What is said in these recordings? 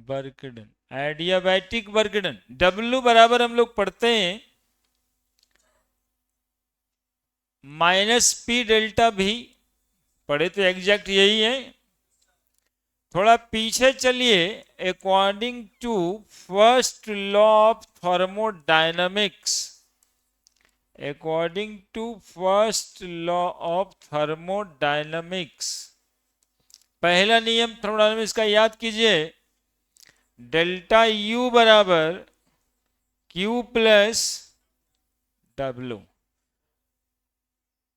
Work done, adiabatic work done. W बराबर हम लोग पढ़ते हैं माइनस पी डेल्टा भी, पढ़े तो एग्जैक्ट यही है। थोड़ा पीछे चलिए, according to first law of thermodynamics, according to first law of thermodynamics, पहला नियम थर्मोडायनामिक्स का याद कीजिए, डेल्टा यू बराबर Q plus W.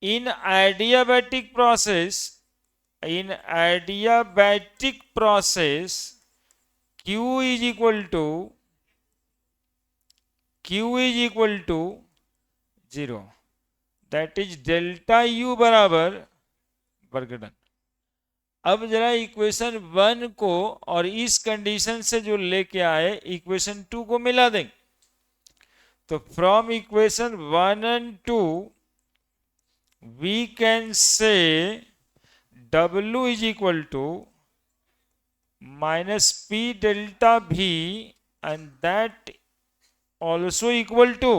In adiabatic process, in adiabatic process q is equal to 0, that is delta u बराबर work done. अब जरा equation 1 को और इस कंडीशन से जो लेके आए इक्वेशन 2 को मिला देंगे, तो from equation 1 and 2 we can say W is equal to minus P delta V and that also equal to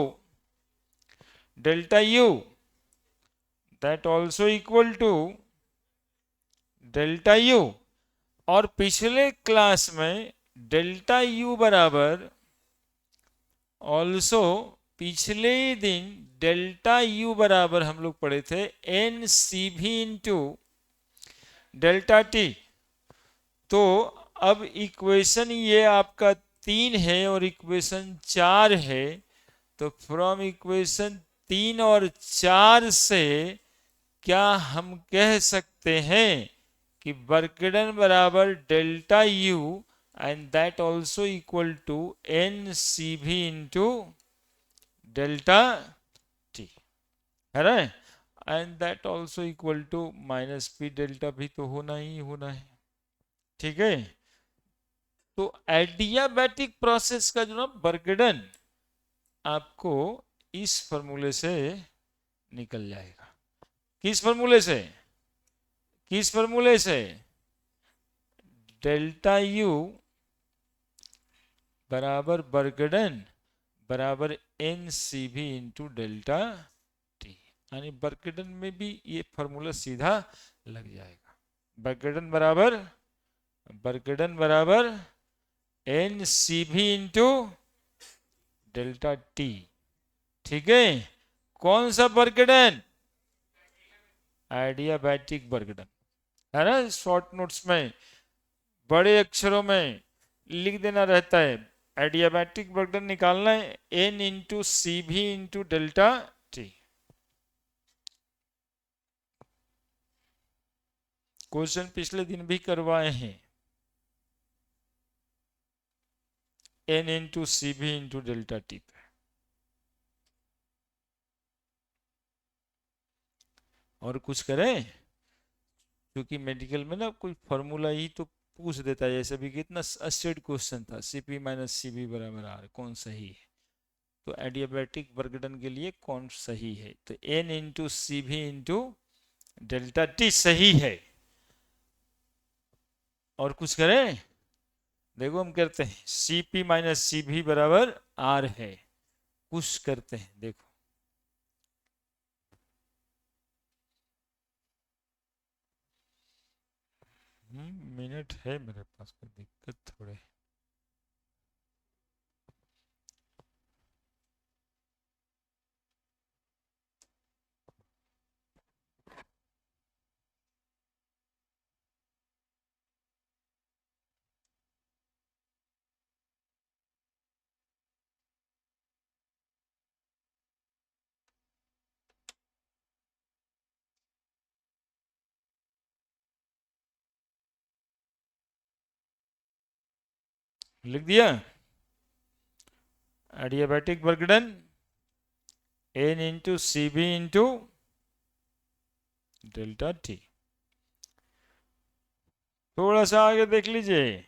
delta U, that also equal to delta U। और पिछले क्लास में डेल्टा U बराबर also, पिछले ही दिन delta U बराबर हम लोग पढ़े थे N C V into delta T. तो अब इक्वेशन ये आपका 3 है और इक्वेशन 4 है, तो फ्रॉम इक्वेशन 3 और 4 से क्या हम कह सकते हैं कि वर्क डन बराबर delta U and that also equal to n C V into delta T, है ना, and that also equal to minus P delta V तो होना ही होना है। ठीक है, तो एडियाबैटिक प्रोसेस का जो ना वर्क डन आपको इस फॉर्मूले से निकल जाएगा। किस फॉर्मूले से, किस फॉर्मूले से, डेल्टा यू बराबर वर्क डन बराबर N C V into delta T, यानी वर्क डन में भी ये फॉर्मूला सीधा लग जाएगा। वर्क डन बराबर N C V into delta T. ठीक है, कौन सा work done, adiabatic work done, है ना। शॉर्ट नोट्स में बड़े अक्षरों में लिख देना रहता है, एडियाबैटिक वर्क डन निकालना है N into C V into delta T. Question पिछले दिन भी करवाए हैं, N into C V into delta T पे। और कुछ करें, क्योंकि मेडिकल में ना कोई फॉर्मूला ही तो पूछ देता है, जैसे भी कितना अस्टेड क्वेश्चन था, सीपी माइनस सीबी बराबर आर, कौन सही है। तो एडियाबैटिक वर्क डन के लिए कौन सही है, तो N into C V into delta T सही है। और कुछ करें, देखो हम करते हैं सीपी माइनस सी भी बराबर आर है, कुछ करते हैं देखो। मिनट है मेरे पास, कोई दिक्कत थोड़े। लिख दिया, adiabatic work done n into C V into delta T. थोड़ा सा आगे देख लीजिए,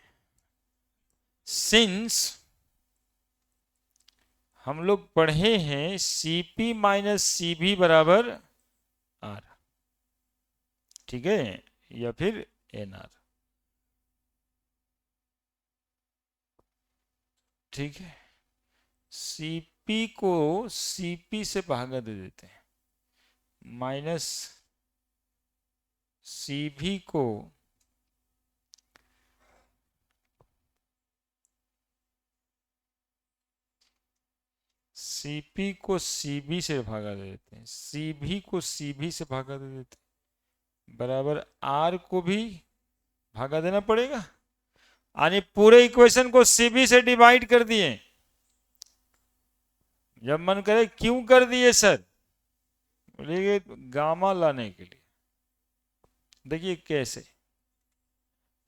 सिंस हम लोग पढ़े हैं सीपी माइनस सी भी बराबर आर, ठीक है, या फिर एन आर। ठीक है, सीपी को सीपी से भागा दे देते हैं, माइनस सीभी को सीपी को सीबी से भागा दे देते हैं, सीभी को सीभी से भागा दे देते हैं, बराबर आर को भी भागा देना पड़ेगा, यानी पूरे इक्वेशन को सीबी से डिवाइड कर दिए। जब मन करे क्यों कर दिए सर, बोलिए गामा लाने के लिए। देखिए कैसे,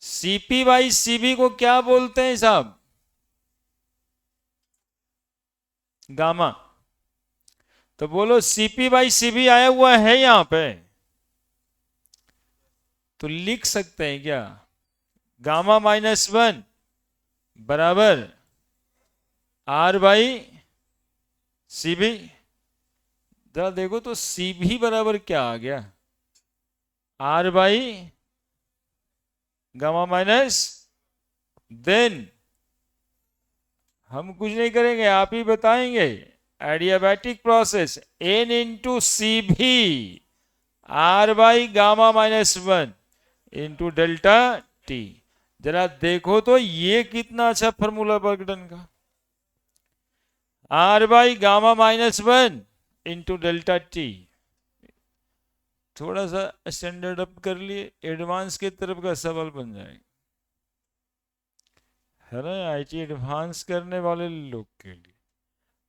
सीपी बाई सीबी को क्या बोलते हैं साहब, गामा। तो बोलो सीपी बाई सीबी आया हुआ है यहां पे, तो लिख सकते हैं क्या, गामा -1 बराबर आर बाई सीबी। जरा देखो तो सीबी बराबर क्या आ गया, R by gamma minus, then हम कुछ नहीं करेंगे, आप ही बताएंगे, adiabatic process n into C V R by gamma -1 into delta T. जरा देखो तो ये कितना अच्छा फॉर्मूला बर्गडन का, R by gamma -1 into delta T. थोड़ा सा स्टैंडर्ड अप कर लिए, एडवांस की तरफ का सवाल बन जाएगा, है ना, आईटी एडवांस करने वाले लोग के लिए,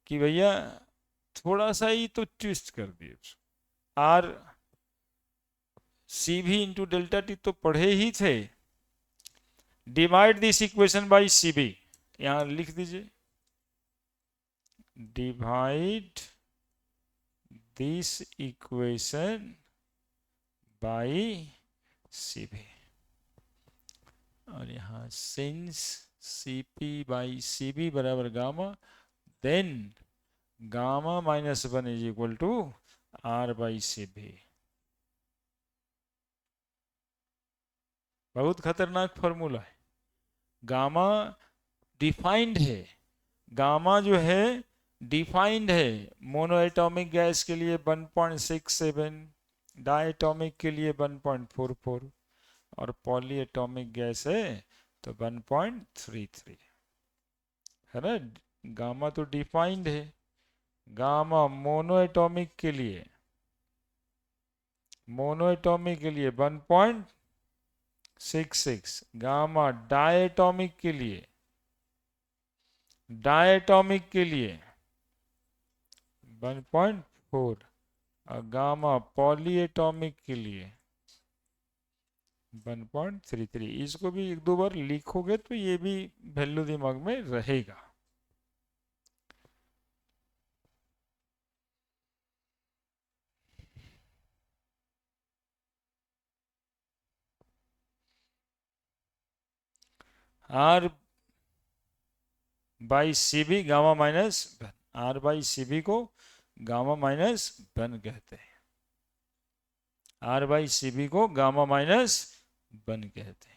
कि भैया थोड़ा सा ही तो ट्विस्ट कर दिए। R C V into delta T तो पढ़े ही थे, divide this equation by C V, यहां लिख दीजिए, divide this equation by C V, और यहां सिंस सीपी बाई सीबी बराबर gamma, then gamma -1 is equal to R by CV. बहुत खतरनाक फॉर्मूला है, गामा डिफाइंड है, गामा जो है डिफाइंड है, मोनो एटॉमिक गैस के लिए 1.67, डायटॉमिक के लिए 1.44, और पॉली एटॉमिक गैस है तो 1.33, है ना। गामा तो डिफाइंड है, गामा मोनो एटॉमिक के लिए 1.66, गामा डायटॉमिक के लिए 1.4, और गामा पॉलीएटॉमिक के लिए 1.33। इसको भी एक दो बार लिखोगे तो ये भी वैल्यू दिमाग में रहेगा। R by C V gamma -1, R by C V को गामा -1 कहते हैं, आर बाई सी बी को गामा -1 कहते हैं।